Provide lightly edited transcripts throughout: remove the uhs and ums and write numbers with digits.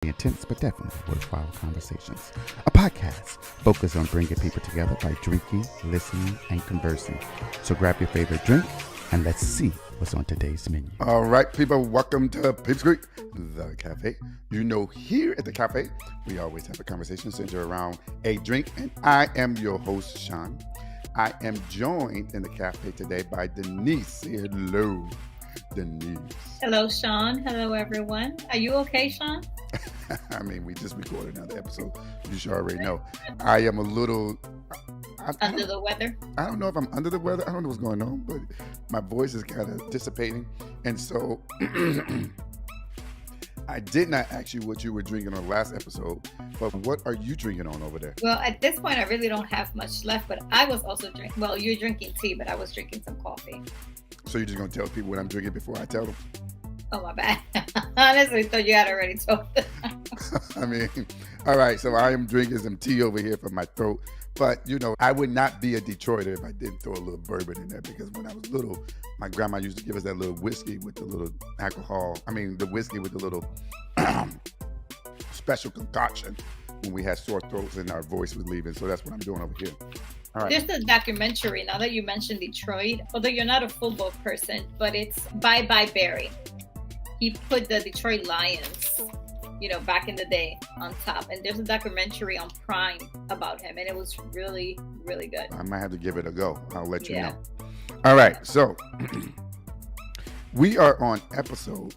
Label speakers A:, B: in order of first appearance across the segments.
A: Intense but definitely worthwhile conversations. A podcast focused on bringing people together by drinking, listening, and conversing. So grab your favorite drink and let's see what's on today's menu. All right, people, welcome to Peeps Creek, the cafe. You know, here at the cafe, we always have a conversation centered around a drink, and I am your host, Sean. I am joined in the cafe today by Denise. Say hello, Denise.
B: Hello, Sean. Hello, everyone. Are you okay, Sean?
A: I mean, we just recorded another episode. You should already know. I am a little...
B: Under the weather?
A: I don't know if I'm under the weather. I don't know what's going on, but my voice is kind of dissipating. And so I did not ask you what you were drinking on the last episode, but what are you drinking on over there?
B: Well, at this point, I really don't have much left, but I was also drinking... Well, you're drinking tea, but I was drinking some coffee.
A: So you're just going to tell people what I'm drinking before I tell them?
B: Oh, my bad. Honestly, thought you had already told them.
A: I mean, all right, so I am drinking some tea over here for my throat. But, you know, I would not be a Detroiter if I didn't throw a little bourbon in there, because when I was little, my grandma used to give us that little whiskey with the little alcohol. I mean, the whiskey with the little special concoction when we had sore throats and our voice was leaving. So that's what I'm doing over here. All right.
B: There's a documentary, now that you mentioned Detroit, although you're not a football person, but it's Bye Bye Barry. He put the Detroit Lions, you know, back in the day on top. And there's a documentary on Prime about him. And it was really, really good.
A: I might have to give it a go. I'll let you know. All right. So we are on episode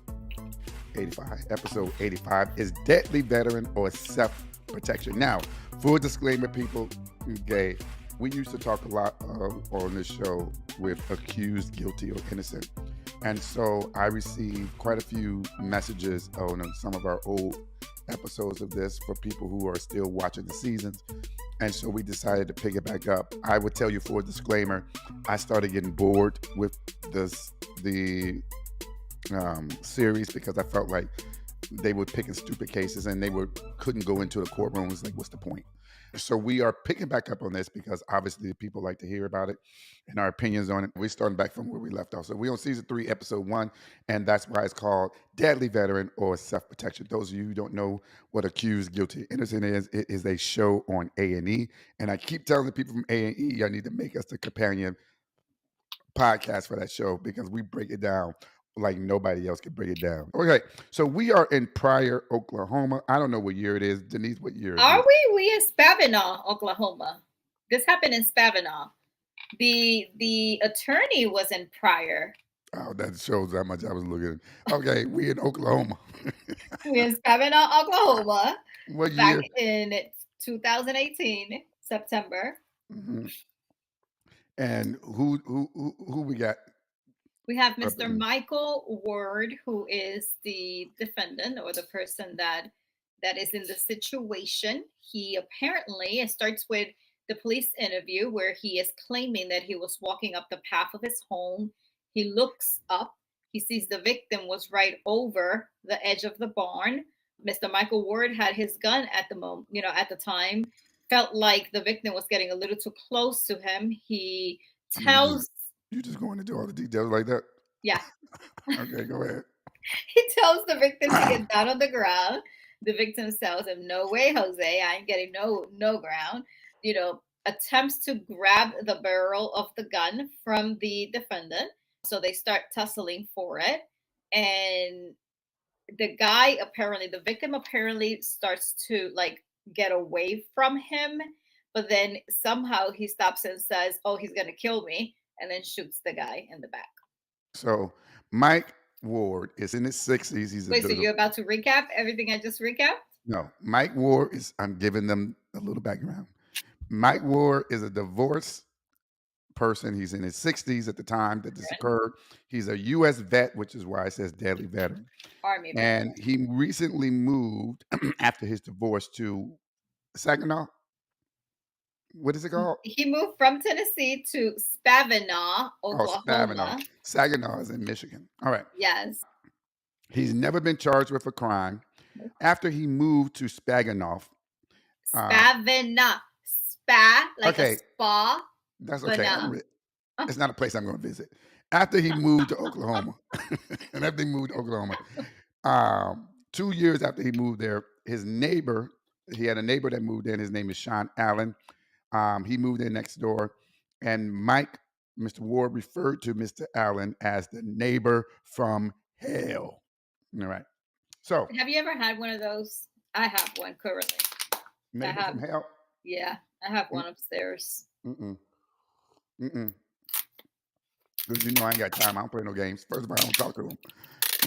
A: 85. Episode 85 is Deadly Veteran or Self-Protection. Now, full disclaimer, people, okay, we used to talk a lot on this show with accused, guilty, or innocent. And so I received quite a few messages on some of our old episodes of this for people who are still watching the seasons. And so we decided to pick it back up. I would tell you, for a disclaimer, I started getting bored with the series because I felt like they were picking stupid cases and couldn't go into the courtrooms. Like, what's the point? So we are picking back up on this because obviously people like to hear about it and our opinions on it. We're starting back from where we left off. So we're on season 3, episode 1, and that's why it's called Deadly Veteran or Self-Protection. Those of you who don't know what Accused, Guilty, Innocent is, it is a show on A&E. And I keep telling the people from A&E, y'all need to make us the companion podcast for that show because we break it down like nobody else can break it down. Okay, so we are in Pryor, Oklahoma. I don't know what year it is. Denise, what year
B: Are
A: is
B: we? We in Spavinaw, Oklahoma. This happened in Spavinaw. The attorney was in Pryor.
A: Oh, that shows how much I was looking. Okay, we in Oklahoma.
B: We're in Spavinaw, Oklahoma.
A: What year?
B: Back in 2018, September.
A: Mm-hmm. And who we got?
B: We have Mr. Michael Ward, who is the defendant or the person that is in the situation. He apparently, it starts with the police interview where he is claiming that he was walking up the path of his home. He looks up. He sees the victim was right over the edge of the barn. Mr. Michael Ward had his gun at the moment, you know, at the time. Felt like the victim was getting a little too close to him. He tells...
A: You just going into all the details like that?
B: Yeah.
A: Okay, go ahead.
B: He tells the victim to get down on the ground. The victim tells him, "No way, Jose, I ain't getting no ground." You know, attempts to grab the barrel of the gun from the defendant. So they start tussling for it. And the victim apparently starts to like get away from him. But then somehow he stops and says, "Oh, he's going to kill me." And then shoots the guy in the back.
A: So Mike Ward is in his 60s.
B: Wait, so you're about to recap everything I just recapped?
A: No, Mike Ward I'm giving them a little background. Mike Ward is a divorced person. He's in his 60s at the time that this occurred. He's a U.S. vet, which is why it says Deadly Veteran.
B: Army.
A: And he recently moved after his divorce to Saginaw. What is it called?
B: He moved from Tennessee to Spavinaw, Oklahoma.
A: Oh, Spavinaw. Saginaw is in Michigan. All right.
B: Yes.
A: He's never been charged with a crime. After he moved to Spavinaw.
B: Spavinaw. Spa, like a spa.
A: That's okay. It's not a place I'm going to visit. After he moved to Oklahoma. 2 years after he moved there, his neighbor, he had a neighbor that moved in. His name is Sean Allen. He moved in next door, and Mr. Ward referred to Mr. Allen as the neighbor from hell. All right. So,
B: Have you ever had one of those? I have one currently. I
A: neighbor
B: have,
A: from hell.
B: yeah, I have
A: Mm,
B: one upstairs.
A: Mm-mm. Mm-mm. Because I ain't got time. I don't play no games. First of all, I don't talk to them.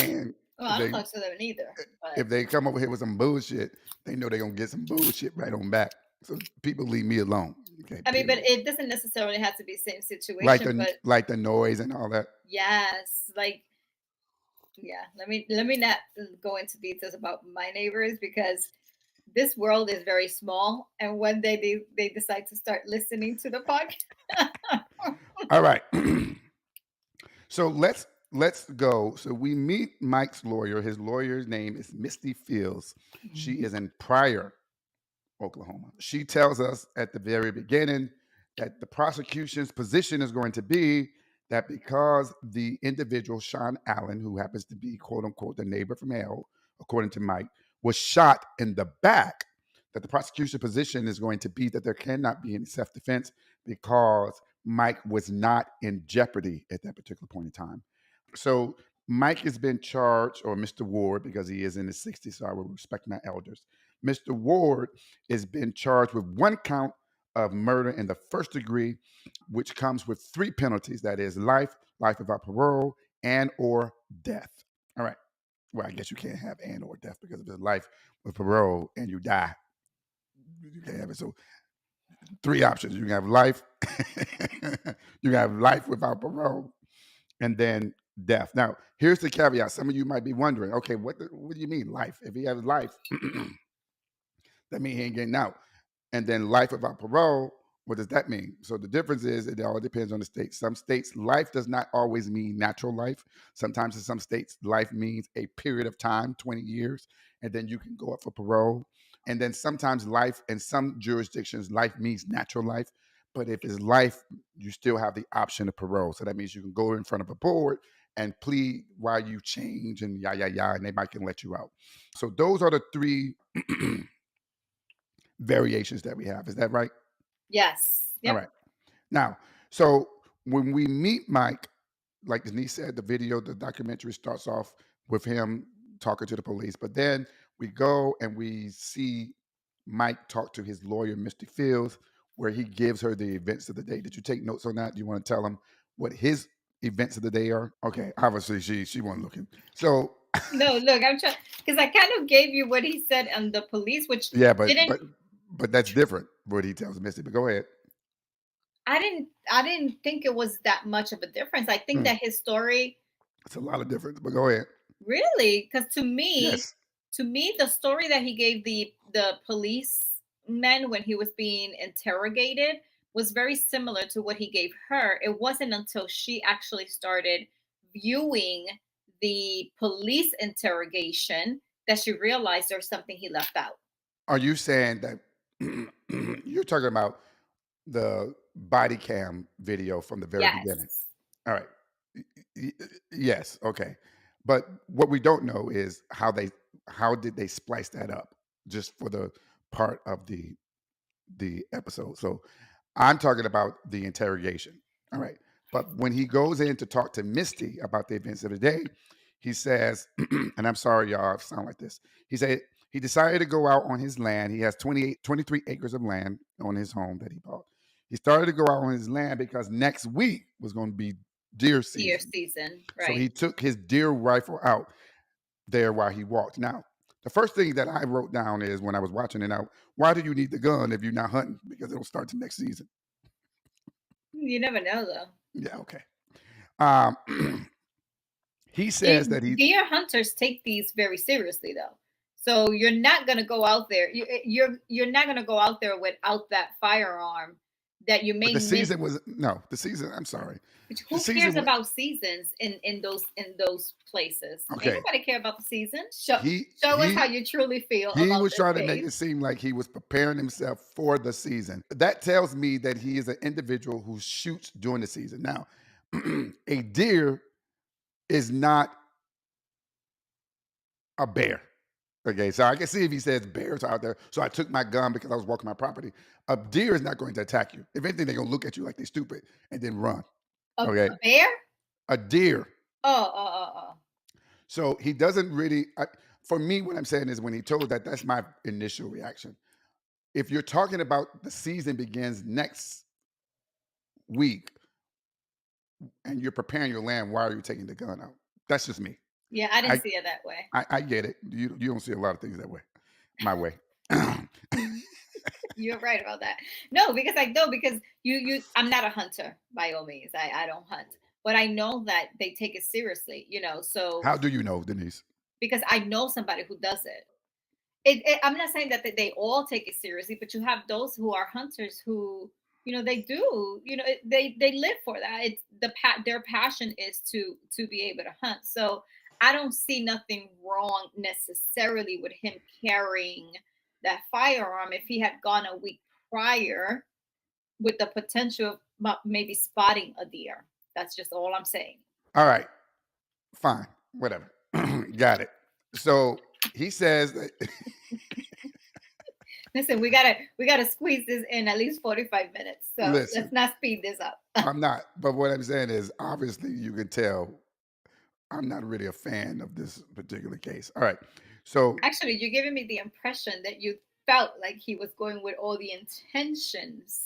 A: And
B: Well,
A: if
B: I don't
A: they
B: talk to them either,
A: if
B: but
A: they come over here with some bullshit, they know they're gonna get some bullshit right on back. So people leave me alone. Okay,
B: I mean, but
A: period.
B: it doesn't necessarily have to be same situation. But
A: Like the noise and all that.
B: yes, like yeah. Let me not go into details about my neighbors because this world is very small, and one day they decide to start listening to the podcast.
A: All right. So let's go. So we meet Mike's lawyer. His lawyer's name is Misty Fields. She
B: Mhm.
A: is in Pryor, Oklahoma. She tells us at the very beginning that the prosecution's position is going to be that because the individual, Sean Allen, who happens to be quote unquote the neighbor from hell, according to Mike, was shot in the back, that the prosecution position is going to be that there cannot be any self defense because Mike was not in jeopardy at that particular point in time. So Mike has been charged, or Mr. Ward, because he is in his 60s, so I will respect my elders. Mr. Ward has been charged with one count of murder in the first degree, which comes with three penalties. That is life, life without parole, and or death. All right. Well, I guess you can't have and or death because if it's life with parole and you die, you can't have it. So three options. You can have life, you can have life without parole, and then death. Now, here's the caveat. Some of you might be wondering, okay, what do you mean life? If he has life, that means he ain't getting out. And then life without parole, what does that mean? So the difference is it all depends on the state. Some states, life does not always mean natural life. Sometimes in some states, life means a period of time, 20 years, and then you can go up for parole. And then sometimes life, in some jurisdictions, life means natural life. But if it's life, you still have the option of parole. So that means you can go in front of a board and plead while you change and and they might can let you out. So those are the three variations that we have. Is that right?
B: Yes.
A: All
B: Yep.
A: right. Now, so when we meet Mike, like Denise said, the documentary starts off with him talking to the police, but then we go and we see Mike talk to his lawyer, Mr. Fields, where he gives her the events of the day. Did you take notes on that? Do you want to tell him what his events of the day are? Okay, obviously she wasn't looking. So
B: No, look, I'm trying because I kind of gave you what he said on the police, which
A: yeah,
B: didn't
A: but that's different what he tells Misty. But go ahead.
B: I didn't think it was that much of a difference. I think
A: Hmm,
B: that his story
A: it's a lot of difference, but go ahead.
B: really, because
A: Yes.
B: to me, the story that he gave the policemen when he was being interrogated was very similar to what he gave her. It wasn't until she actually started viewing the police interrogation that she realized there's something he left out.
A: Are you saying that you're talking about the body cam video from the very beginning?
B: Yes.
A: All right. Y- yes. Okay. But what we don't know is how did they splice that up just for the part of the episode. So I'm talking about the interrogation. All right. But when he goes in to talk to Misty about the events of the day, he says, and I'm sorry, y'all, I sound like this. He said he decided to go out on his land. He has 23 acres of land on his home that he bought. He started to go out on his land because next week was going to be deer
B: Deer
A: season.
B: season,
A: So
B: right?
A: he took his deer rifle out there while he walked. Now, the first thing that I wrote down is when I was watching it out, why do you need the gun if you're not hunting? Because it'll start the next season.
B: You never know, though.
A: Yeah, okay. Um, he says that he,
B: Deer hunters take these very seriously, though. So you're not going to go out there. You're not going to go out there without that firearm that you
A: but
B: may
A: the
B: miss.
A: season was, no, the season, I'm sorry.
B: But
A: The
B: who
A: season
B: cares
A: was,
B: about seasons in those places? Ain't
A: okay.
B: nobody care about the season. Show us how
A: He,
B: you truly feel
A: he
B: about
A: was
B: this
A: trying to make
B: case.
A: it seem like he was preparing himself for the season. That tells me that he is an individual who shoots during the season. Now, a deer is not a bear. Okay, so I can see if he says bears are out there. So I took my gun because I was walking my property. A deer is not going to attack you. If anything, they're gonna look at you like they're stupid and then run. Okay,
B: A bear?
A: a deer.
B: Oh, oh, oh, oh.
A: So he doesn't really. For me, what I'm saying is when he told that, that's my initial reaction. If you're talking about the season begins next week and you're preparing your land, why are you taking the gun out? That's just me.
B: Yeah, I didn't
A: I
B: see it that way.
A: I get it. You don't see a lot of things that way. My way.
B: You're right about that. No, because I know because I'm not a hunter by all means. I don't hunt. But I know that they take it seriously, so
A: How do you know, Denise?
B: because I know somebody who does it. I'm not saying that they all take it seriously, but you have those who are hunters who, they do, they live for that. It's their passion is to be able to hunt. So I don't see nothing wrong necessarily with him carrying that firearm if he had gone a week prior with the potential of maybe spotting a deer. That's just all I'm saying.
A: All right, fine, whatever. Got it. So he says that.
B: Listen, we gotta squeeze this in at least 45 minutes. So let's
A: Listen,
B: not speed this up.
A: I'm not. But what I'm saying is, obviously, you can tell I'm not really a fan of this particular case. All right. So,
B: Actually, you're giving me the impression that you felt like he was going with all the intentions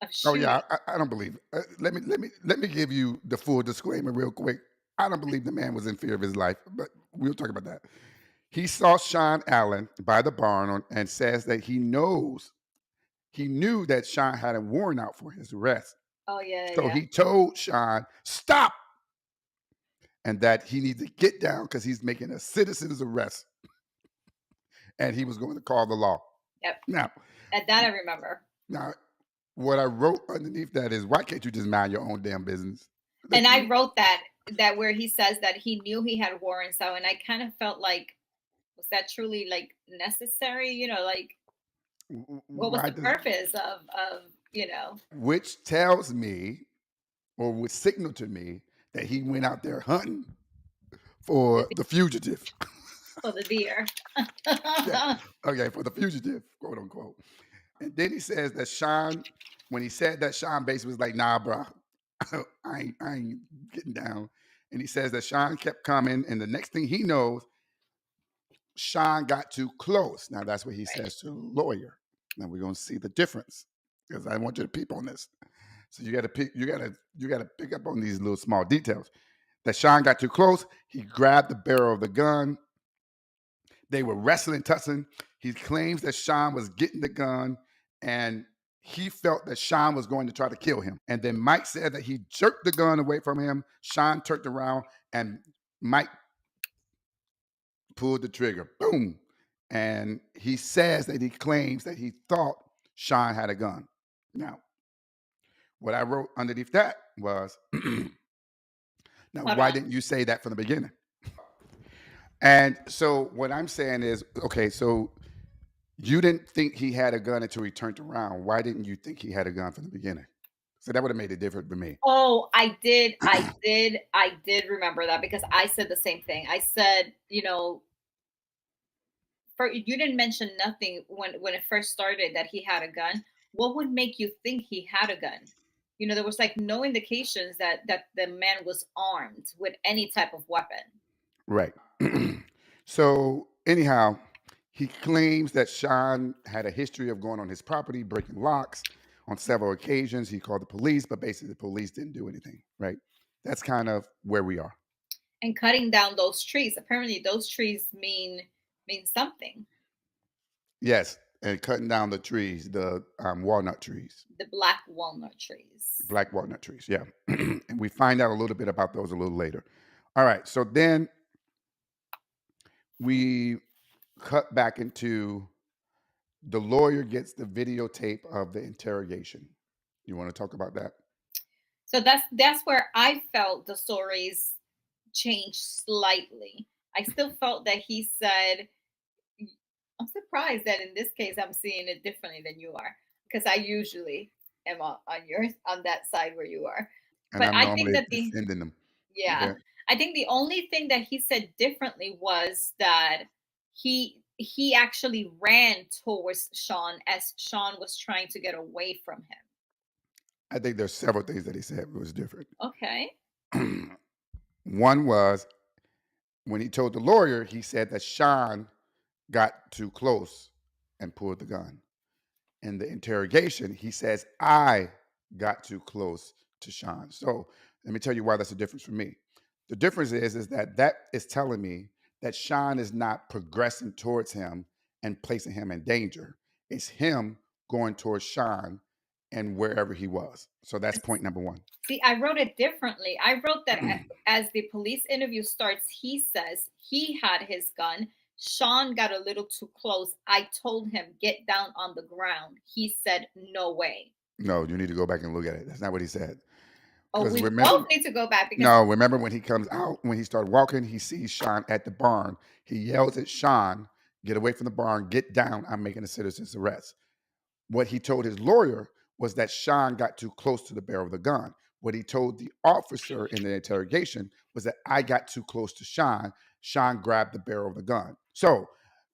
B: of
A: oh
B: shooting.
A: yeah, I don't believe. Let me give you the full disclaimer real quick. I don't believe the man was in fear of his life, but we'll talk about that. He saw Sean Allen by the barn and says that he knew that Sean had a warrant out for his arrest.
B: Oh yeah,
A: So
B: yeah.
A: he told Sean, stop, and that he needs to get down because he's making a citizen's arrest and he was going to call the law.
B: Yep.
A: Now,
B: At that I remember.
A: now, what I wrote underneath that is, why can't you just mind your own damn business?
B: And I wrote that where he says that he knew he had warrants out, and I kind of felt like, was that truly like necessary? Like what was
A: Why
B: the
A: does,
B: purpose of.
A: which tells me or would signal to me that he went out there hunting for the fugitive.
B: For the deer.
A: Yeah. Okay, for the fugitive, quote unquote. And then he says that Sean, when he said that, Sean basically was like, nah, bro, I ain't getting down. And he says that Sean kept coming, and the next thing he knows, Sean got too close. Now that's what he says to the lawyer. Now we're gonna see the difference because I want you to peep on this. So you gotta pick up on these little small details. That Sean got too close. He grabbed the barrel of the gun. They were wrestling, tussling. He claims that Sean was getting the gun and he felt that Sean was going to try to kill him. And then Mike said that he jerked the gun away from him. Sean turned around and Mike pulled the trigger. Boom. And he says that he claims that he thought Sean had a gun. Now, what I wrote underneath that was, now,
B: Hold
A: why
B: on.
A: didn't you say that from the beginning? And so what I'm saying is, okay, so you didn't think he had a gun until he turned around. Why didn't you think he had a gun from the beginning? So that would have made it different for me.
B: Oh, I did remember that because I said the same thing. I said, you didn't mention nothing when it first started that he had a gun. What would make you think he had a gun? There was like no indications that the man was armed with any type of weapon.
A: Right. So anyhow, he claims that Sean had a history of going on his property, breaking locks on several occasions. He called the police, but basically the police didn't do anything. Right. That's kind of where we are.
B: And cutting down those trees. Apparently, those trees mean something.
A: Yes, and cutting down the trees, the walnut trees.
B: The black walnut trees.
A: Black walnut trees, yeah. And we find out a little bit about those a little later. All right, so then we cut back into the lawyer gets the videotape of the interrogation. You want to talk about that?
B: So that's where I felt the stories changed slightly. I still felt that he said, I'm surprised that in this case I'm seeing it differently than you are, because I usually am on that side where you are.
A: And
B: But
A: I'm
B: I think
A: normally
B: that
A: defending them.
B: yeah,
A: Okay.
B: I think the only thing that he said differently was that he he actually ran towards Sean as Sean was trying to get away from him?
A: I think there's several things that he said was different.
B: Okay.
A: One was when he told the lawyer, he said that Sean got too close and pulled the gun. In the interrogation, he says, I got too close to Sean. So let me tell you why that's a difference for me. The difference is that is telling me that Sean is not progressing towards him and placing him in danger. It's him going towards Sean and wherever he was. So that's point number one.
B: See, I wrote it differently. I wrote that as the police interview starts, he says he had his gun. Sean got a little too close. I told him, get down on the ground. He said, no way.
A: No, you need to go back and look at it. That's not what he said.
B: Oh, we both need to go back. Because
A: no, remember when he comes out, when he started walking, he sees Sean at the barn. He yells at Sean, get away from the barn, get down. I'm making a citizen's arrest. What he told his lawyer was that Sean got too close to the barrel of the gun. What he told the officer in the interrogation was that I got too close to Sean. Sean grabbed the barrel of the gun. So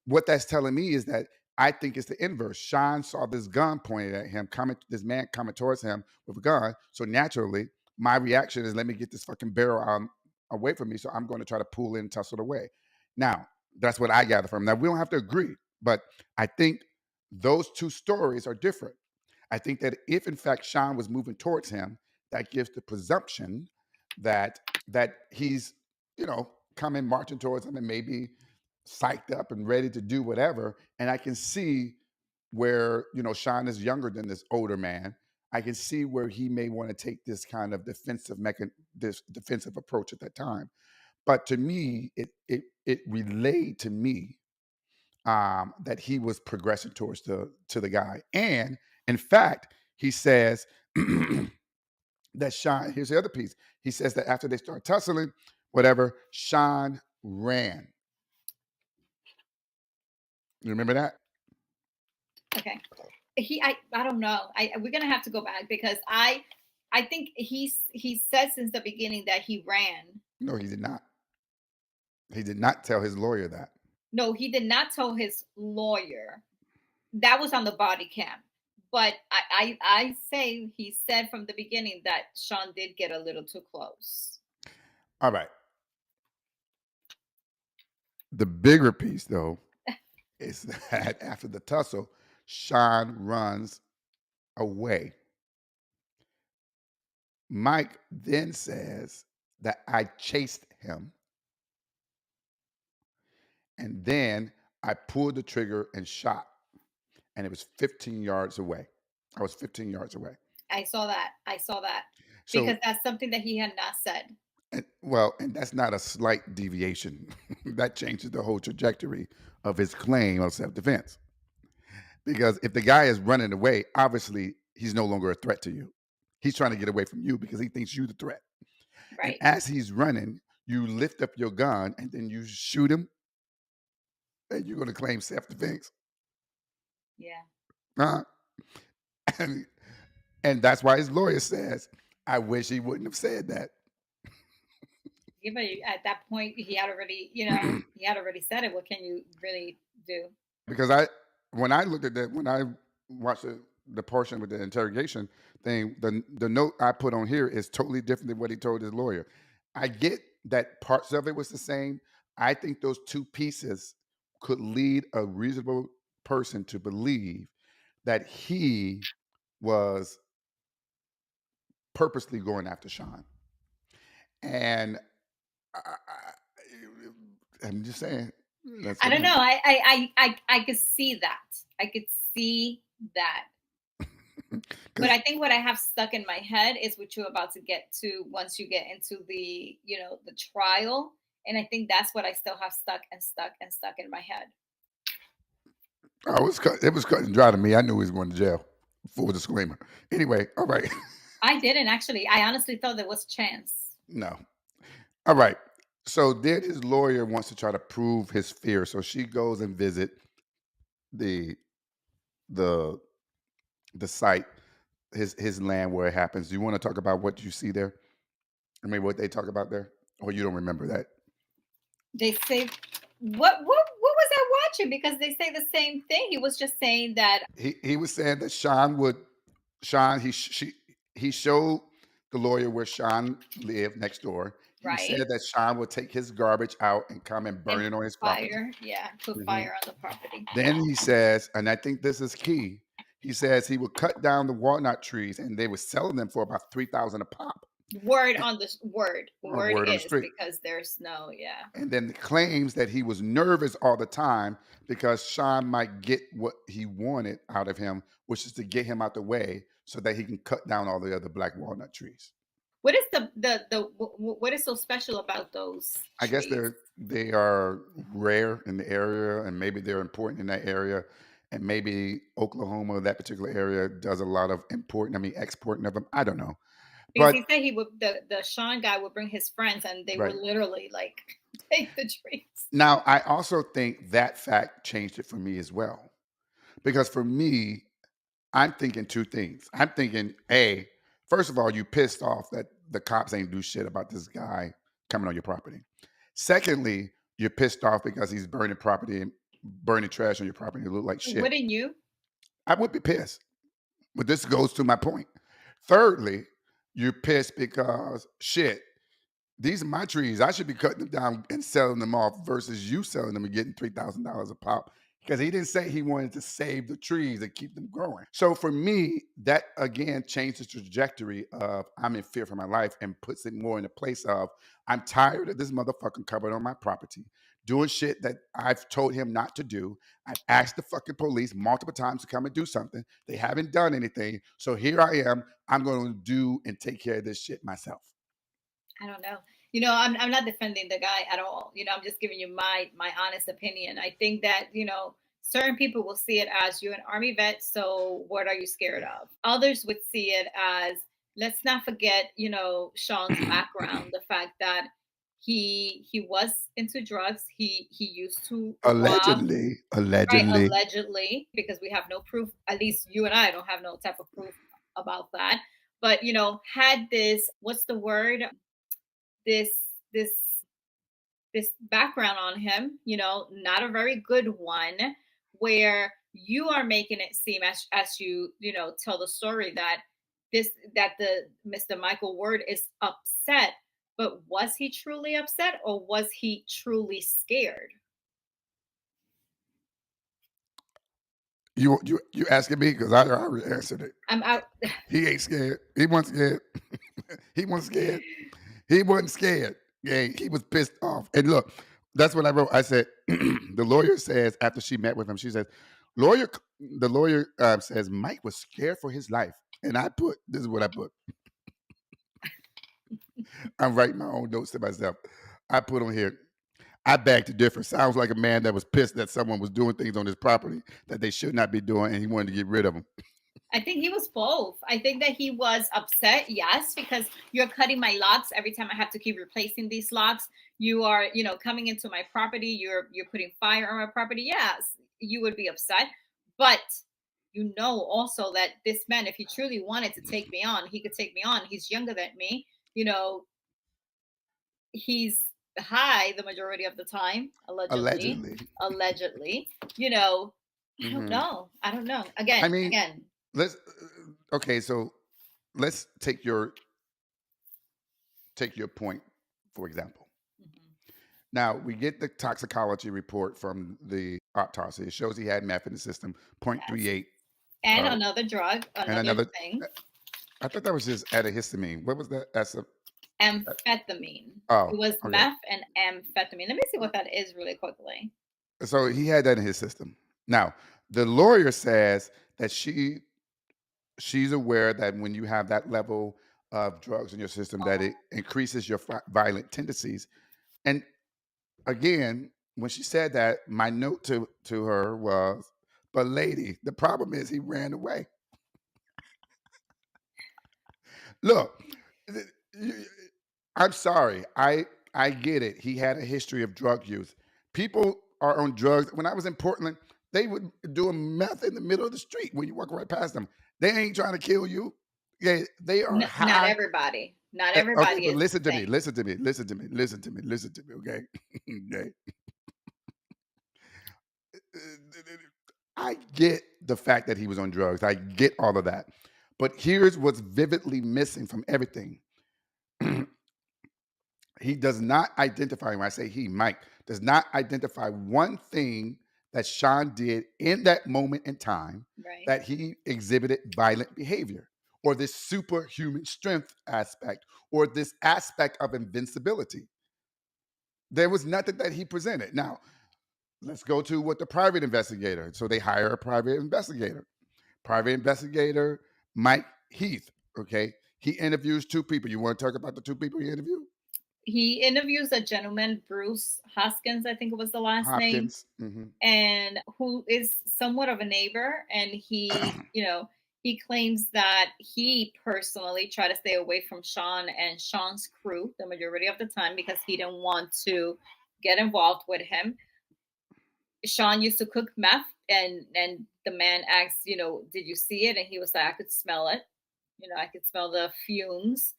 A: what that's telling me is that I think it's the inverse. Sean saw this gun pointed at him, this man coming towards him with a gun. So naturally, my reaction is, let me get this fucking barrel away from me. So I'm going to try to pull in and tussle it away. Now, that's what I gather from him. Now, we don't have to agree, but I think those two stories are different. I think that if, in fact, Sean was moving towards him, that gives the presumption that he's, coming, marching towards him and maybe psyched up and ready to do whatever. And I can see where, Sean is younger than this older man. I can see where he may want to take this kind of this defensive approach at that time. But to me, it relayed to me that he was progressing towards to the guy. And in fact, he says that Sean, here's the other piece. He says that after they start tussling, whatever, Sean ran. You remember that?
B: Okay. I don't know. We're gonna have to go back because I think he said since the beginning that he ran.
A: No, he did not. He did not tell his lawyer that.
B: No, he did not tell his lawyer. That was on the body cam. But I say he said from the beginning that Sean did get a little too close.
A: All right. The bigger piece, though, is that after the tussle, Sean runs away. Mike then says that I chased him. And then I pulled the trigger and shot. And it was 15 yards away. I was 15 yards away.
B: I saw that. So, because that's something that he had not said.
A: And that's not a slight deviation. That changes the whole trajectory of his claim of self-defense. Because if the guy is running away, obviously he's no longer a threat to you. He's trying to get away from you because he thinks you're the threat.
B: Right.
A: And as he's running, you lift up your gun and then you shoot him. And you're going to claim self-defense.
B: Yeah.
A: And that's why his lawyer says, I wish he wouldn't have said that.
B: Yeah, but at that point, he had already, he had already said it. What can you really do?
A: Because when I looked at that, when I watched the portion with the interrogation thing, the note I put on here is totally different than what he told his lawyer. I get that parts of it was the same. I think those two pieces could lead a reasonable person to believe that he was purposely going after Sean. And I'm just saying.
B: I don't know. I could see that. I could see that. But I think what I have stuck in my head is what you're about to get to once you get into the, the trial. And I think that's what I still have stuck in my head.
A: It was cut and dry to me. I knew he was going to jail. Full disclaimer. Anyway, all right.
B: I didn't actually. I honestly thought there was a chance.
A: No. All right. So then his lawyer wants to try to prove his fear. So she goes and visit the site, his land where it happens. Do you want to talk about what you see there? I mean, what they talk about there? Or you don't remember that?
B: They say, what was I got you, because they say the same thing. He was just saying that
A: He was saying that Sean he showed the lawyer where Sean lived next door. He said
B: right,
A: that Sean would take his garbage out and come and burn
B: and
A: it on his property.
B: fire, yeah, put
A: Mhm.
B: fire on the property.
A: Then he says, and I think this is key. He says he would cut down the walnut trees and they were selling them for about 3,000 a pop.
B: Word on the word.
A: Or
B: Word
A: word on the
B: is
A: street.
B: because there's no, yeah.
A: And then claims that he was nervous all the time because Sean might get what he wanted out of him, which is to get him out the way so that he can cut down all the other black walnut trees.
B: What is what is so special about those
A: I guess
B: trees?
A: they are rare in the area, and maybe they're important in that area, and maybe Oklahoma, that particular area, does a lot of exporting of them. I don't know,
B: Because
A: but
B: he said he would, the Sean guy would bring his friends and they would
A: right
B: literally like take the trees.
A: now, I also think that fact changed it for me as well, because for me, I'm thinking two things. I'm thinking, A, first of all, you pissed off that the cops ain't do shit about this guy coming on your property. Secondly, you're pissed off because he's burning property and burning trash on your property. It look like shit.
B: Wouldn't you?
A: I would be pissed. But this goes to my point. Thirdly, you're pissed because shit, these are my trees. I should be cutting them down and selling them off versus you selling them and getting $3,000 a pop. Because he didn't say he wanted to save the trees and keep them growing. So for me, that again changed the trajectory of I'm in fear for my life and puts it more in the place of I'm tired of this motherfucking covered on my property, doing shit that I've told him not to do. I've asked the fucking police multiple times to come and do something. They haven't done anything. So here I am. I'm going to do and take care of this shit myself.
B: I don't know. You know, I'm not defending the guy at all. You know, I'm just giving you my honest opinion. I think that, you know, certain people will see it as you're an army vet, so what are you scared of? Others would see it as, let's not forget, you know, Sean's background, the fact that he was into drugs. He used to rob,
A: Allegedly,
B: right?
A: allegedly.
B: Allegedly, because we have no proof. At least you and I don't have no type of proof about that. But you know, had this, what's the word? This this this background on him, you know, not a very good one, where you are making it seem as you know tell the story that that the Mr. Michael Ward is upset, but was he truly upset or was he truly scared?
A: You asking me because I already answered it.
B: I'm out.
A: He ain't scared. He wasn't scared. He wasn't scared. He wasn't scared. Yeah, he was pissed off. And look, that's what I wrote. I said the lawyer says after she met with him, she says, the lawyer says Mike was scared for his life. And I put this is what I put. I'm writing my own notes to myself. I put on here. I beg to differ. Sounds like a man that was pissed that someone was doing things on his property that they should not be doing, and he wanted to get rid of them.
B: I think he was both. I think that he was upset, yes, because you're cutting my lots every time I have to keep replacing these lots. You are, you know, coming into my property. You're putting fire on my property. Yes, you would be upset, but you know also that this man, if he truly wanted to take me on, he could take me on. He's younger than me. You know, he's high the majority of the time, allegedly.
A: Allegedly.
B: Allegedly, you know. I don't
A: Hmm.
B: know. I don't know.
A: I mean,
B: Again.
A: let's okay. So let's take your point for example.
B: Mhm.
A: Now we get the toxicology report from the autopsy. It shows he had meth in the system,
B: Yes.
A: 0.38,
B: And
A: uh,
B: another drug,
A: and
B: another
A: another.
B: thing,
A: I thought that was just antihistamine. What was that? That's a.
B: amphetamine.
A: Oh,
B: It was
A: okay.
B: meth and amphetamine. Let me see what that is really quickly.
A: So he had that in his system. Now the lawyer says that she's aware that when you have that level of drugs in your system, that it increases your violent tendencies. And again, when she said that, my note to her was, "But lady, the problem is he ran away." Look, th- y- I'm sorry. I get it. He had a history of drug use. People are on drugs. When I was in Portland, they would do a meth in the middle of the street when you walk right past them. They ain't trying to kill you. Yeah, they are
B: Not
A: high.
B: everybody. Not
A: Okay,
B: everybody
A: but
B: is the
A: listen to me.
B: same.
A: Listen to me. Listen to me. Listen to me. Listen to me. Okay. Okay. I get the fact that he was on drugs. I get all of that. But here's what's vividly missing from everything. He does not identify, when I say he, Mike, does not identify one thing that Sean did in that moment in time
B: Right.
A: that he exhibited violent behavior or this superhuman strength aspect or this aspect of invincibility. There was nothing that he presented. Now, let's go to what the private investigator. So they hire a private investigator. Private investigator, Mike Heath. Okay. He interviews two people. You want to talk about the two people he interviewed?
B: He interviews a gentleman, Bruce Hoskins, I think it was the last name,
A: Hopkins. Mm-hmm.
B: and who is somewhat of a neighbor. And he, he claims that he personally tried to stay away from Sean and Sean's crew the majority of the time because he didn't want to get involved with him. Sean used to cook meth, and the man asked, did you see it? And he was like, I could smell it. I could smell the fumes.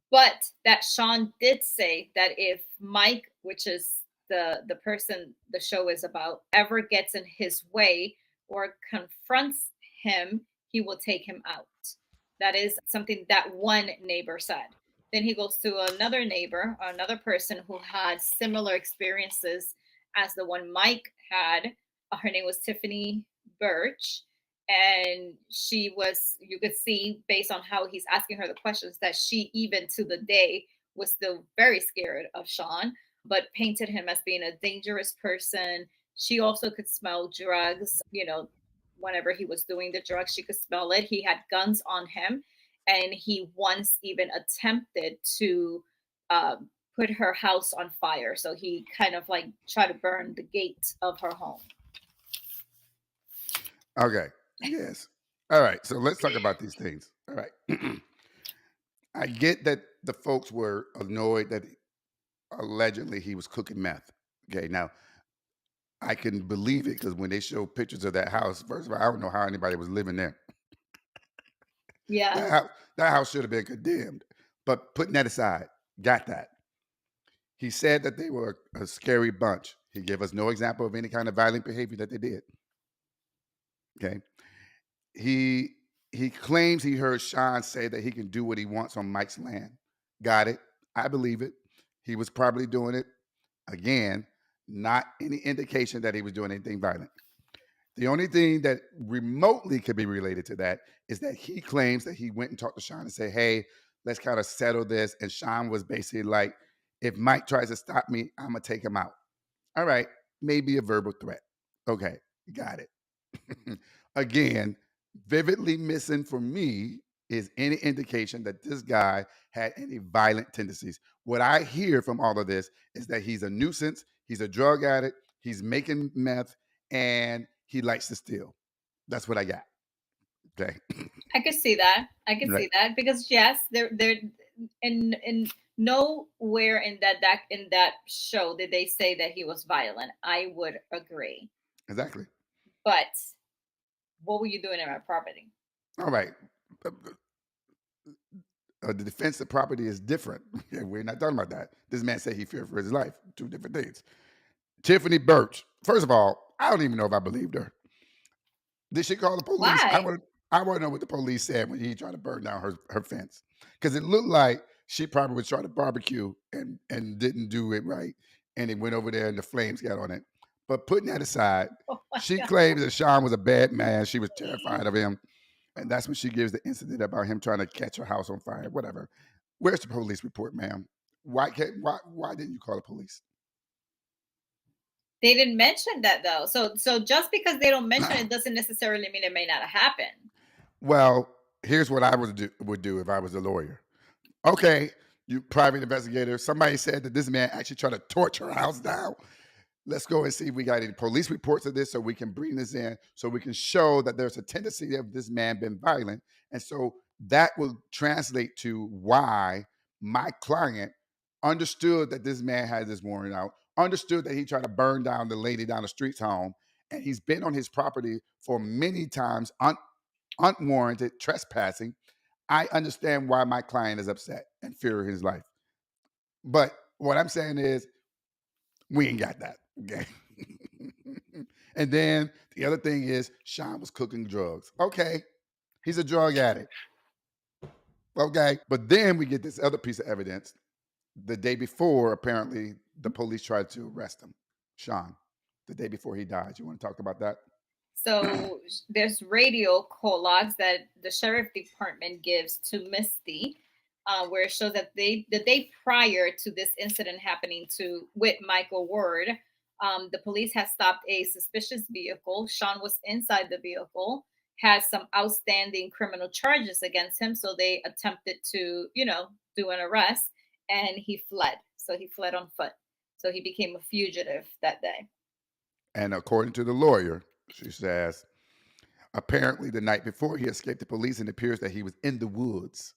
B: But that Sean did say that if Mike, which is the person the show is about, ever gets in his way or confronts him, he will take him out. That is something that one neighbor said. Then he goes to another neighbor, another person who had similar experiences as the one Mike had. Her name was Tiffany Birch. And she was, you could see based on how he's asking her the questions, that she, even to the day, was still very scared of Sean, but painted him as being a dangerous person. She also could smell drugs, whenever he was doing the drugs, she could smell it. He had guns on him, and he once even attempted to put her house on fire. So he kind of like tried to burn the gate of her home.
A: Okay. Yes. All right. So let's talk about these things. All right. I get that the folks were annoyed that allegedly he was cooking meth. Okay. Now, I can believe it because when they show pictures of that house, first of all, I don't know how anybody was living there.
B: Yeah.
A: That house should have been condemned. But putting that aside, got that. He said that they were a scary bunch. He gave us no example of any kind of violent behavior that they did. Okay. He claims he heard Sean say that he can do what he wants on Mike's land. Got it. I believe it. He was probably doing it. Again, not any indication that he was doing anything violent. The only thing that remotely could be related to that is that he claims that he went and talked to Sean and said, hey, let's kind of settle this. And Sean was basically like, if Mike tries to stop me, I'm going to take him out. All right. Maybe a verbal threat. Okay. Got it. Again, vividly missing for me is any indication that this guy had any violent tendencies. What I hear from all of this is that he's a nuisance, he's a drug addict, he's making meth, and he likes to steal. That's what I got. Okay.
B: I could see that. I could
A: Right.
B: see that because yes, there in nowhere in that show did they say that he was violent. I would agree.
A: Exactly.
B: But what were you doing in my property?
A: All right. The defense of property is different. We're not talking about that. This man said he feared for his life. Two different things. Tiffany Birch. First of all, I don't even know if I believed her. Did she call the police?
B: Why?
A: I want to know what the police said when he tried to burn down her fence. Because it looked like she probably was trying to barbecue and didn't do it right. And it went over there and the flames got on it. But putting that aside,
B: Oh my
A: she
B: God.
A: claims that Sean was a bad man. She was terrified of him. And that's when she gives the incident about him trying to catch her house on fire, whatever. Where's the police report, ma'am? Why didn't you call the police?
B: They didn't mention that though. So just because they don't mention it doesn't necessarily mean it may not happen.
A: Well, here's what I would do if I was a lawyer. Okay, you private investigator, somebody said that this man actually tried to torch her house down. Let's go and see if we got any police reports of this so we can bring this in, so we can show that there's a tendency of this man being violent. And so that will translate to why my client understood that this man had this warrant out, understood that he tried to burn down the lady down the street's home, and he's been on his property for many times unwarranted trespassing. I understand why my client is upset and fear his life. But what I'm saying is, we ain't got that. Okay. And then the other thing is Sean was cooking drugs. Okay, he's a drug addict. Okay, but then we get this other piece of evidence. The day before, apparently, the police tried to arrest him, Sean, the day before he died. You want to talk about that?
B: So there's radio call logs that the sheriff department gives to Misty, where it shows that the day prior to this incident happening to with Michael Ward, the police had stopped a suspicious vehicle. Sean was inside the vehicle, has some outstanding criminal charges against him, so they attempted to, do an arrest, and he fled. So he fled on foot. So he became a fugitive that day.
A: And according to the lawyer, she says, apparently the night before he escaped the police, and it appears that he was in the woods,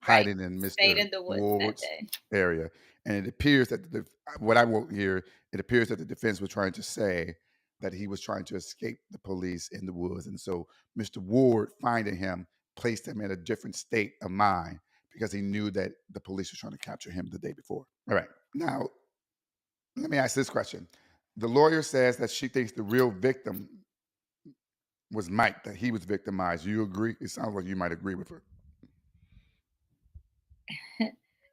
B: Right.
A: hiding in
B: Stayed
A: Mr.
B: in the woods that
A: Ward's
B: day.
A: area. And it appears that what I wrote here, it appears that the defense was trying to say that he was trying to escape the police in the woods. And so Mr. Ward, finding him, placed him in a different state of mind because he knew that the police were trying to capture him the day before. All right. Now, let me ask this question. The lawyer says that she thinks the real victim was Mike, that he was victimized. You agree? It sounds like you might agree with her.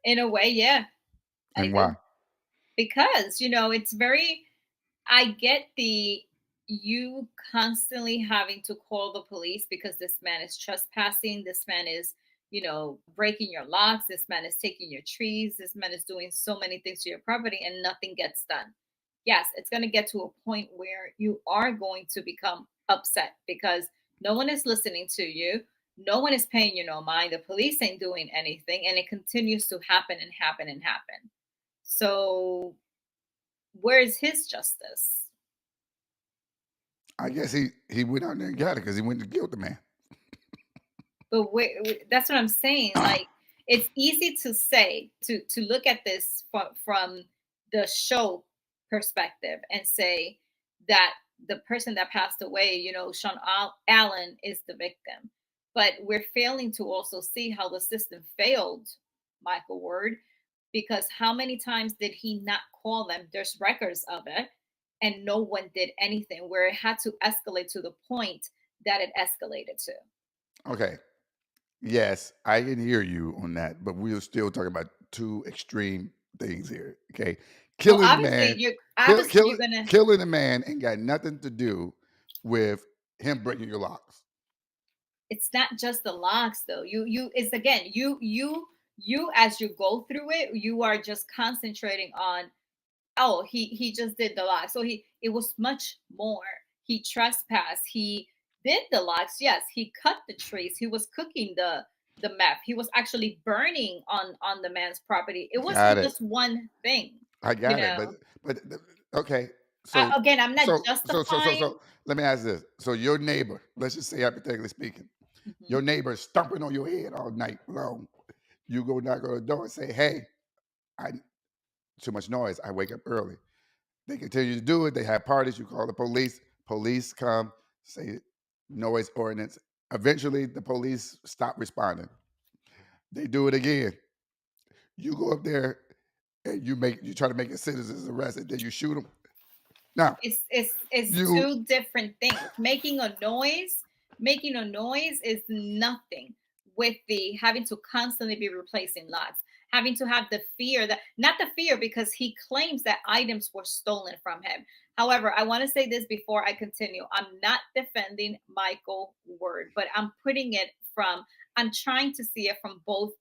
B: In a way, yeah.
A: And why?
B: Because, it's very, I get you constantly having to call the police because this man is trespassing. This man is, breaking your locks. This man is taking your trees. This man is doing so many things to your property and nothing gets done. Yes, it's going to get to a point where you are going to become upset because no one is listening to you. No one is paying you no mind. The police ain't doing anything. And it continues to happen and happen and happen. So where's his justice?
A: I guess he went out there and got it because he went to kill the man.
B: But that's what I'm saying. Like, it's easy to say, to look at this from the show perspective and say that the person that passed away, Sean Allen, is the victim. But we're failing to also see how the system failed Michael Ward, because how many times did he not call them? There's records of it, and no one did anything, where it had to escalate to the point that it escalated to.
A: Okay. Yes, I can hear you on that, but we're still talking about two extreme things here. Okay.
B: Well,
A: Killing the man,
B: obviously you're gonna.
A: killing the man ain't got nothing to do with him breaking your locks.
B: It's not just the locks, though. It's again, you as you go through it, you are just concentrating on, oh, he just did the locks. So it was much more. He trespassed. He did the locks. Yes, he cut the trees. He was cooking the meth. He was actually burning on the man's property. It wasn't just one thing.
A: I got it, but okay. So
B: again, I'm not justifying.
A: So let me ask this. So your neighbor, let's just say hypothetically speaking, your neighbor is stomping on your head all night long. You go knock on the door and say, "Hey, I too much noise. I wake up early." They continue to do it. They have parties. You call the police. Police come, say noise ordinance. Eventually, the police stop responding. They do it again. You go up there and you try to make a citizen's arrest, and then you shoot them. Now,
B: it's two different things. Making a noise is nothing with the having to constantly be replacing locks, having to have the fear, that not the fear, because he claims that items were stolen from him. However, I want to say this before I continue. I'm not defending Michael Ward, but I'm trying to see it from both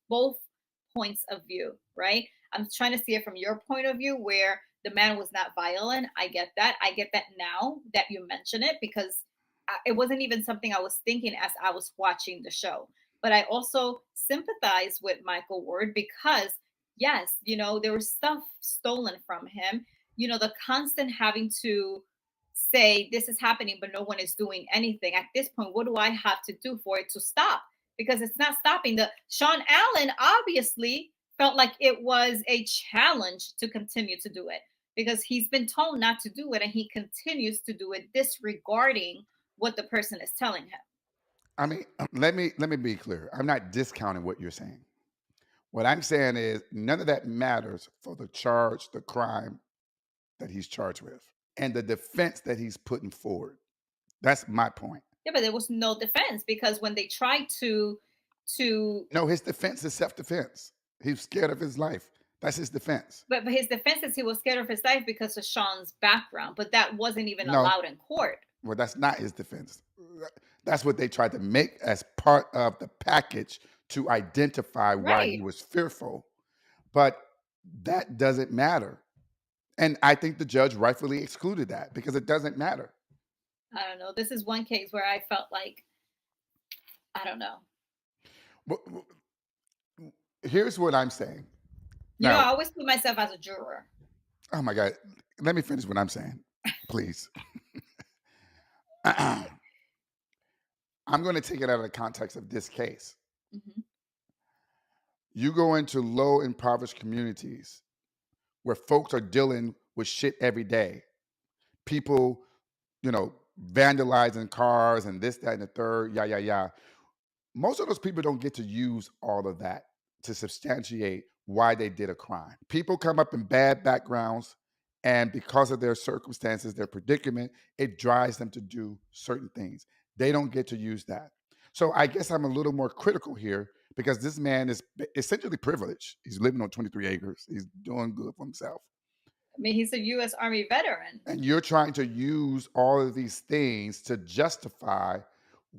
B: points of view, right? I'm trying to see it from your point of view, where the man was not violent. I get that. I get that now that you mention it, because it wasn't even something I was thinking as I was watching the show. But I also sympathize with Michael Ward because, yes, there was stuff stolen from him. The constant having to say this is happening, but no one is doing anything. At this point, what do I have to do for it to stop? Because it's not stopping. Sean Allen obviously felt like it was a challenge to continue to do it, because he's been told not to do it and he continues to do it, disregarding what the person is telling him.
A: I mean, let me be clear. I'm not discounting what you're saying. What I'm saying is none of that matters for the crime that he's charged with. and the defense that he's putting forward. That's my point.
B: Yeah, but there was no defense because when they tried to
A: No, his defense is self-defense. He's scared of his life. That's his defense.
B: but his defense is he was scared of his life because of Sean's background, but that wasn't even
A: No,
B: allowed in court.
A: well, that's not his defense. That's what they tried to make as part of the package to identify why he
B: Right.
A: was fearful. But that doesn't matter. And I think the judge rightfully excluded that because it doesn't matter.
B: I don't know. This is one case where I felt like I don't know.
A: But here's what I'm saying.
B: You know, I
A: Now,
B: always put myself as a juror.
A: oh my God, let me finish what I'm saying, please. I'm going to take it out of the context of this case.
B: Hmm.
A: You go into low impoverished communities where folks are dealing with shit every day. People, vandalizing cars and this, that, and the third, yeah, yeah, yeah. Most of those people don't get to use all of that to substantiate why they did a crime. People come up in bad backgrounds, and because of their circumstances, their predicament, it drives them to do certain things. They don't get to use that. So I guess I'm a little more critical here because this man is essentially privileged. He's living on 23 acres. He's doing good for himself.
B: I mean, he's a U.S. Army veteran.
A: And you're trying to use all of these things to justify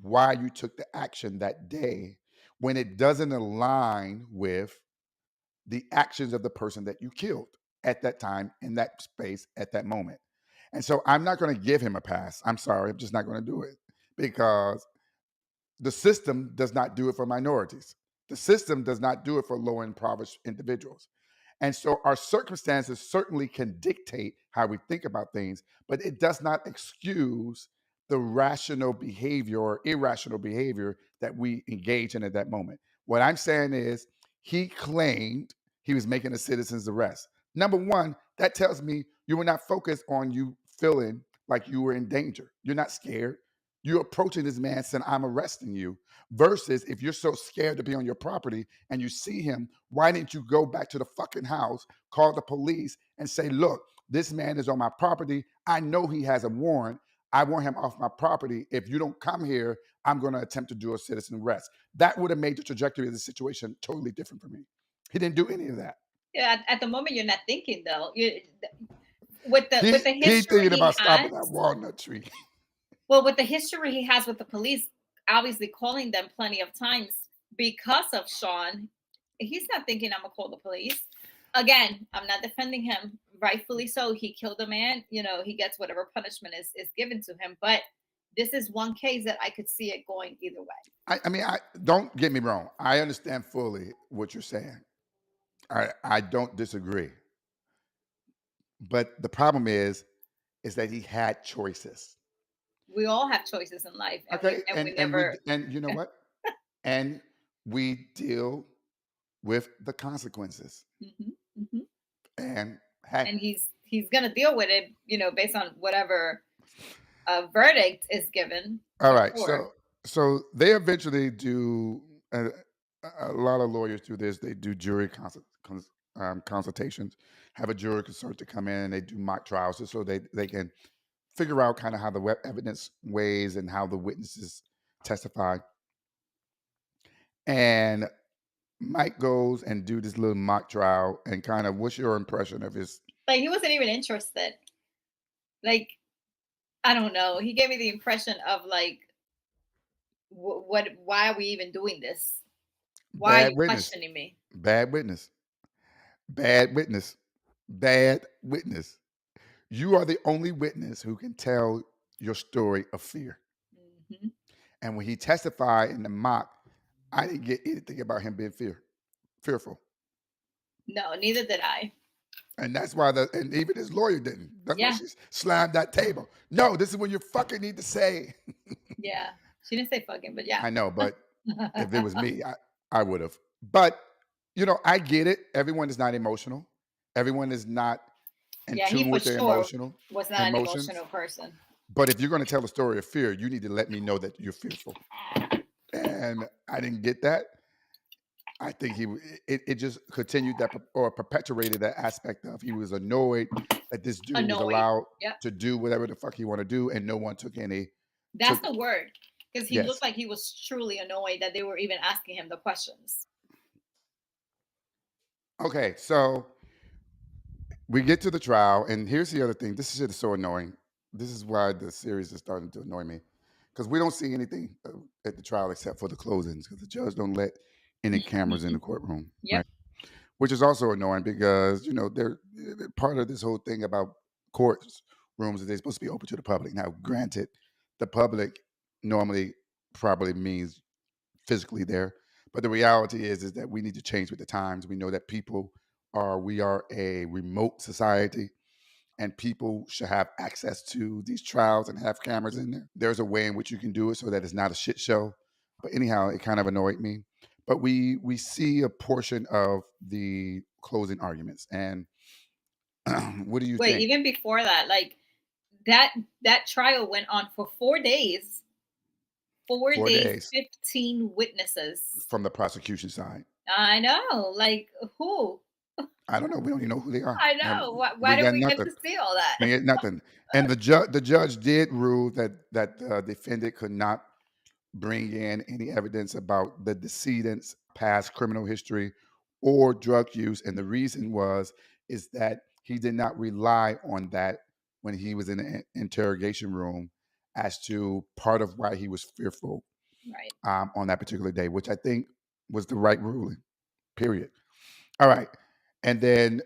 A: why you took the action that day when it doesn't align with the actions of the person that you killed at that time, in that space, at that moment. And so I'm not going to give him a pass. I'm sorry. I'm just not going to do it because the system does not do it for minorities. The system does not do it for low impoverished individuals. And so our circumstances certainly can dictate how we think about things, but it does not excuse the rational behavior or irrational behavior that we engage in at that moment. What I'm saying is he claimed he was making a citizen's arrest. Number one, that tells me you were not focused on you feeling like you were in danger. You're not scared. You're approaching this man saying, I'm arresting you. Versus if you're so scared to be on your property and you see him, why didn't you go back to the fucking house, call the police, and say, look, this man is on my property. I know he has a warrant. I want him off my property. If you don't come here, I'm going to attempt to do a citizen arrest. That would have made the trajectory of the situation totally different for me. He didn't do any of that.
B: Yeah, at the moment you're not thinking though. With the
A: He
B: history
A: thinking
B: he
A: about
B: has.
A: stopping that walnut tree.
B: Well, with the history he has with the police, obviously calling them plenty of times because of Sean, he's not thinking I'm gonna call the police. Again, I'm not defending him. Rightfully so. He killed a man. You know, he gets whatever punishment is given to him. But this is one case that I could see it going either way.
A: I mean, don't get me wrong. I understand fully what you're saying. I don't disagree. But the problem is that he had choices.
B: We all have choices in life, and
A: Okay,
B: we
A: and we
B: never.
A: and you know what? And we deal with the consequences.
B: Hmm. Hmm.
A: And heck,
B: And he's gonna deal with it, based on whatever verdict is given
A: all
B: in
A: right.
B: court.
A: So they eventually do. A lot of lawyers do this. They do jury consultations. Have a jury consult to come in, and they do mock trials just so they can figure out kind of how the evidence weighs and how the witnesses testify. And Mike goes and do this little mock trial and kind of what's your impression of his?
B: Like he wasn't even interested. Like I don't know. He gave me the impression of like, what? Why are we even doing this? Why are
A: Bad
B: you
A: witness,
B: questioning me?
A: bad witness, bad witness, bad witness. You are the only witness who can tell your story of fear.
B: Hmm.
A: And when he testified in the mock, I didn't get anything about him being fearful.
B: No, neither did I.
A: And that's why and even his lawyer didn't. That's why
B: Yeah,
A: she slammed that table. No, this is what you fucking need to say.
B: yeah. She didn't say fucking, but yeah.
A: I know, but if it was me, I would have. But I get it. Everyone is not emotional. Everyone is not in
B: Yeah, he
A: tune
B: for
A: with their
B: sure was not an
A: emotions.
B: emotional person.
A: But if you're going to tell a story of fear, you need to let me know that you're fearful. And I didn't get that. I think it just continued that or perpetuated that aspect of he was annoyed that this dude was
B: Annoyed.
A: allowed
B: Yep.
A: to do whatever the fuck he want to do, and no one took any
B: That's
A: took
B: the word. Because he
A: yes.
B: looked like he was truly annoyed that they were even asking him the questions.
A: Okay, so we get to the trial, and here's the other thing. This shit is so annoying. This is why the series is starting to annoy me, because we don't see anything at the trial except for the closings, because the judge don't let any cameras in the courtroom,
B: Yep.
A: right? Which is also annoying because they're part of this whole thing about courts rooms is they're supposed to be open to the public. Now, granted, the public normally probably means physically there, but the reality is that we need to change with the times. We know that we are a remote society, and people should have access to these trials and have cameras in there. There's a way in which you can do it so that it's not a shit show. But anyhow, it kind of annoyed me. But we see a portion of the closing arguments, and what do you
B: Wait,
A: think?
B: even before that, like that trial went on for 4 days. 4 days,
A: 4 days
B: 15 witnesses.
A: from the prosecution side.
B: I know. Like who?
A: I don't know. We don't even know who they are.
B: I
A: And
B: know. Why
A: we
B: don't
A: got
B: we get
A: nothing.
B: to see all that?
A: We get nothing. And the judge did rule that the defendant could not bring in any evidence about the decedent's past criminal history or drug use. And the reason is that he did not rely on that when he was in the interrogation room as to part of why he was fearful
B: Right.
A: on that particular day, which I think was the right ruling, period. All right. And then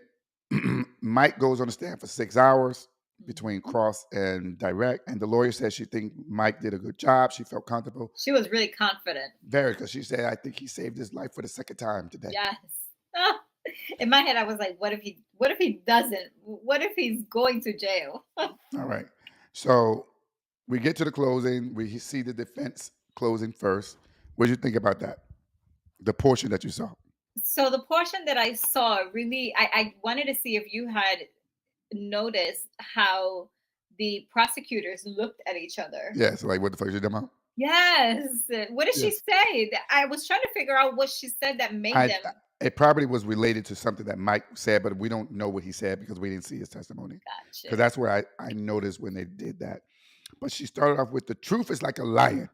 A: Mike goes on the stand for 6 hours between
B: Mhm.
A: cross and direct. And the lawyer says she think Mike did a good job. She felt comfortable.
B: She was really confident.
A: Very, because she said, I think he saved his life for the second time today.
B: Yes. Ah, in my head, I was like, what if he doesn't? What if he's going to jail?
A: All right. So we get to the closing. We see the defense closing first. What did you think about that? The portion that you saw.
B: So the portion that I saw really, I wanted to see if you had noticed how the prosecutors looked at each other.
A: Yeah. So like, what the fuck is you talking about?
B: Yes. What did she
A: Yes.
B: say? I was trying to figure out what she said that made
A: I
B: them.
A: It probably was related to something that Mike said, but we don't know what he said because we didn't see his testimony.
B: Gotcha.
A: Because that's where I noticed when they did that. But she started off with the truth is like a lion.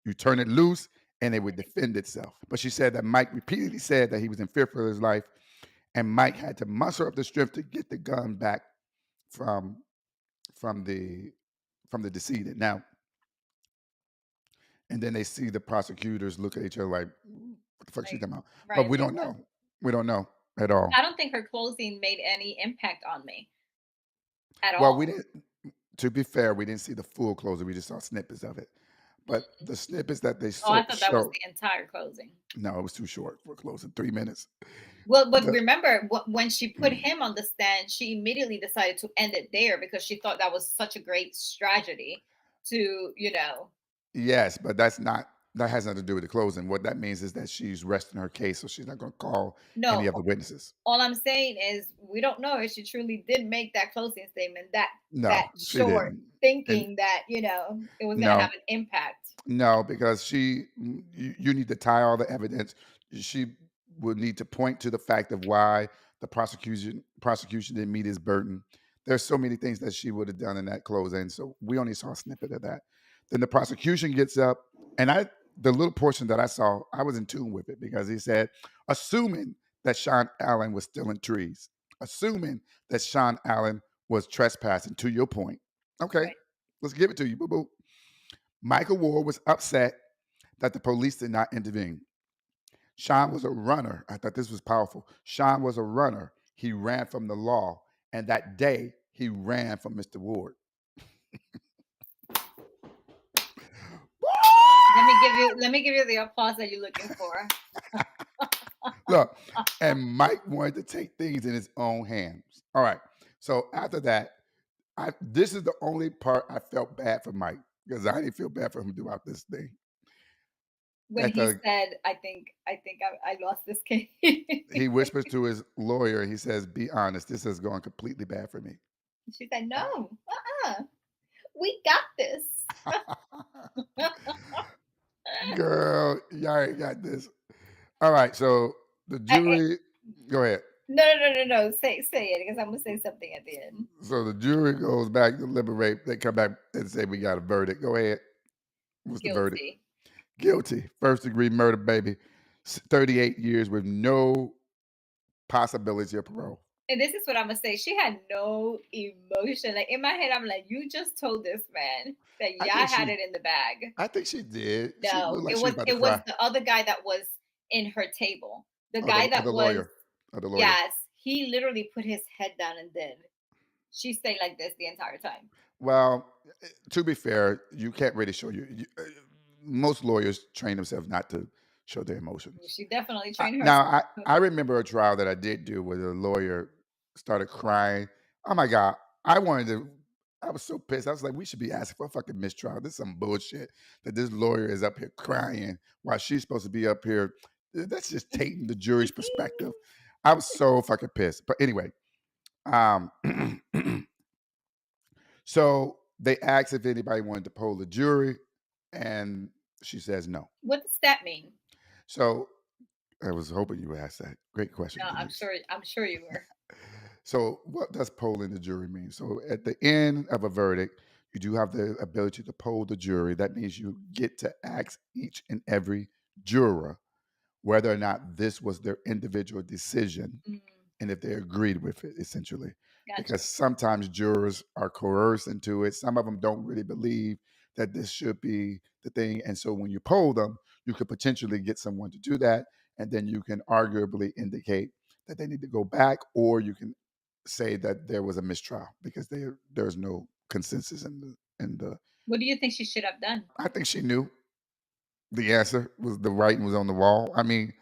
A: You turn it loose and it would defend itself. But she said that Mike repeatedly said that he was in fear for his life, and Mike had to muster up the strength to get the gun back from from the from the decedent. Now, and then they see the prosecutors look at each other like, what the fuck she
B: Like,
A: talking about? But
B: right.
A: we don't know. We don't know at all.
B: I don't think her closing made any impact on me at
A: Well, we
B: all.
A: didn't. To be fair, we didn't see the full closing. We just saw snippets of it. But the snippets that they
B: Oh, I thought that was
A: showed,
B: the entire closing.
A: no, it was too short for closing. 3 minutes.
B: Well, but
A: The,
B: remember when she put him on the stand, she immediately decided to end it there because she thought that was such a great strategy to,
A: yes, but that has nothing to do with the closing. What that means is that she's resting her case, so she's not going to call any
B: no,
A: of the witnesses.
B: all I'm saying is we don't know if she truly did make that closing statement that
A: No, she
B: short,
A: didn't. And
B: thinking that, it was going to have
A: no,
B: an impact.
A: no, because you need to tie all the evidence. She would need to point to the fact of why the prosecution didn't meet his burden. There's so many things that she would have done in that closing. So we only saw a snippet of that. Then the prosecution gets up, and the little portion that I saw, I was in tune with it because he said, assuming that Sean Allen was still in trees, assuming that Sean Allen was trespassing. To your point, okay,
B: Right.
A: let's give it to you, boo boo. Michael Ward was upset that the police did not intervene. Sean was a runner. I thought this was powerful. Sean was a runner. He ran from the law. And that day, he ran from Mr. Ward.
B: Let me give you the applause that you're looking for.
A: Look, and Mike wanted to take things in his own hands. All right. So after that, this is the only part I felt bad for Mike because I didn't feel bad for him throughout this thing.
B: When
A: At
B: he
A: the
B: said, I lost this case.
A: He whispers to his lawyer, he says, be honest, this has gone completely bad for me.
B: She said, no, we got this.
A: Girl, y'all ain't got this. All right. So the jury, go ahead.
B: No. Say it, because I'm gonna say something at the end.
A: So the jury goes back to deliberate. They come back and say, we got a verdict. Go ahead. What's the verdict?
B: Guilty.
A: Guilty. First degree murder, baby. 38 years with no possibility of parole.
B: And this is what I'm gonna say. She had no emotion. Like, in my head, I'm like, you just told this man that y'all had it in the bag.
A: I think she did.
B: No,
A: She looked like
B: it
A: she
B: was
A: about to
B: it was
A: cry.
B: the other guy that was in her table. The
A: Oh,
B: guy
A: the
B: that was
A: lawyer. Oh, the lawyer.
B: Yes, he literally put his head down and did. She stayed like this the entire time.
A: Well, to be fair, you can't really show most lawyers train themselves not to show their emotions.
B: She definitely trained
A: Now,
B: herself.
A: I remember a trial that I did do where the lawyer started crying. Oh my God. I was so pissed. I was like, we should be asking for a fucking mistrial. This is some bullshit that this lawyer is up here crying while she's supposed to be up here. That's just taking the jury's perspective. I was so fucking pissed. But anyway, so they asked if anybody wanted to poll the jury, and she says no.
B: What does that mean?
A: So I was hoping you would ask that. Great question.
B: No,
A: Denise.
B: I'm sure you were.
A: So what does polling the jury mean? So at the end of a verdict, you do have the ability to poll the jury. That means you get to ask each and every juror whether or not this was their individual decision and if they agreed with it, essentially.
B: Gotcha.
A: Because sometimes jurors are coerced into it. Some of them don't really believe that this should be the thing. And so when you poll them, you could potentially get someone to do that. And then you can arguably indicate that they need to go back, or you can say that there was a mistrial because there's no consensus in the.
B: What do you think she should have done?
A: I think she knew the answer was the writing was on the wall. I mean,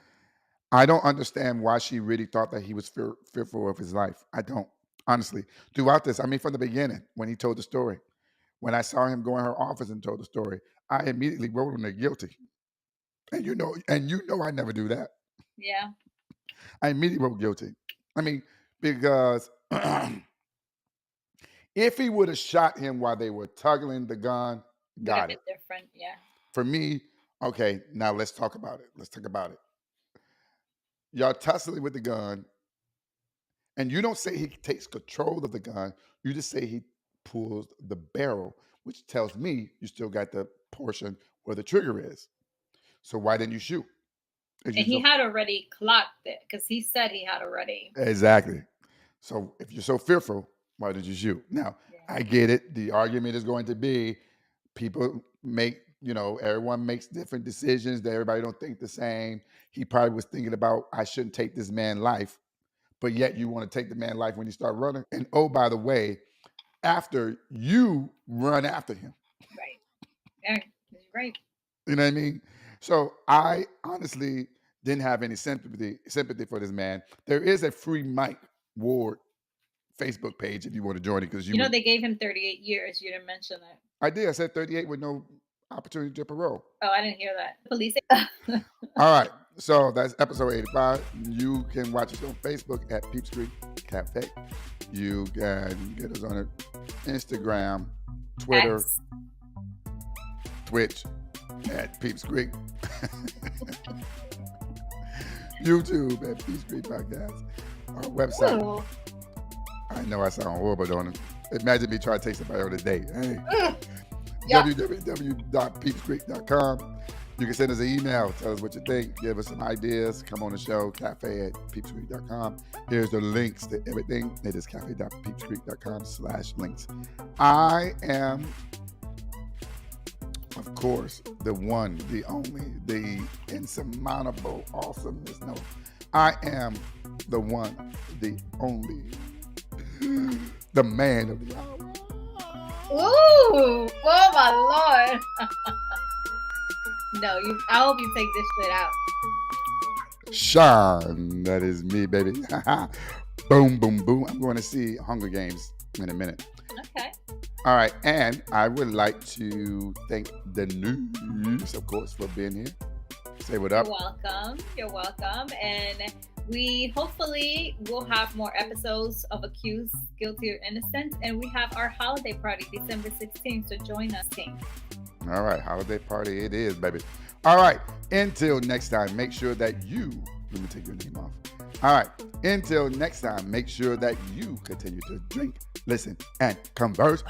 A: I don't understand why she really thought that he was fearful of his life. I don't, honestly. Throughout this, I mean, from the beginning, when he told the story, when I saw him go in her office and told the story, I immediately wrote him guilty. And you know I never do that.
B: Yeah.
A: I immediately wrote guilty. I mean, because if he would have shot him while they were tugging the gun, got it.
B: Different, yeah.
A: For me, okay, now let's talk about it. Let's talk about it. Y'all tussling with the gun, and you don't say he takes control of the gun. You just say he pulls the barrel, which tells me you still got the portion where the trigger is. So why didn't you shoot?
B: And he had already clocked it because he said he had already.
A: Exactly. So if you're so fearful, why did you shoot? Now, I get it. The argument is going to be people make, everyone makes different decisions. That everybody don't think the same. He probably was thinking about, I shouldn't take this man's life, but yet you want to take the man's life when you start running. And oh, by the way, after you run after him.
B: Right. Yeah, right.
A: You know what I mean? So I honestly didn't have any sympathy for this man. There is a Free Mike Ward Facebook page if you want to join it, because
B: they gave him 38 years. You didn't mention that.
A: I did. I said 38 with no opportunity to parole.
B: Oh, I didn't hear that. Police.
A: All right. So that's episode 85. You can watch us on Facebook at Peeps Creek Cafe. You can get us on Instagram, Twitter, Twitch at Peeps Creek. YouTube at Peeps Creek Podcast. Our website. Ooh. I know I sound horrible, don't it? Imagine me trying to take somebody on a date. Hey. www.peepscreek.com. You can send us an email. Tell us what you think. Give us some ideas. Come on the show. Cafe at peepscreek.com. Here's the links to everything. It is cafe.peepscreek.com/links. I am, of course, the one, the only, the insurmountable awesomeness. No, I am the one, the only, the man of the hour.
B: Ooh, oh my Lord. No, I hope you take this shit out.
A: Sean, that is me, baby. Boom, boom, boom. I'm going to see Hunger Games in a minute.
B: Okay.
A: All right, and I would like to thank the news, of course, for being here. Say what up.
B: You're welcome. And we hopefully will have more episodes of Accused, Guilty, or Innocent. And we have our holiday party December 16th, so join us, team.
A: All right, holiday party it is, baby. All right, until next time, make sure that you, let me take your name off. All right, until next time, make sure that you continue to drink, listen, and converse.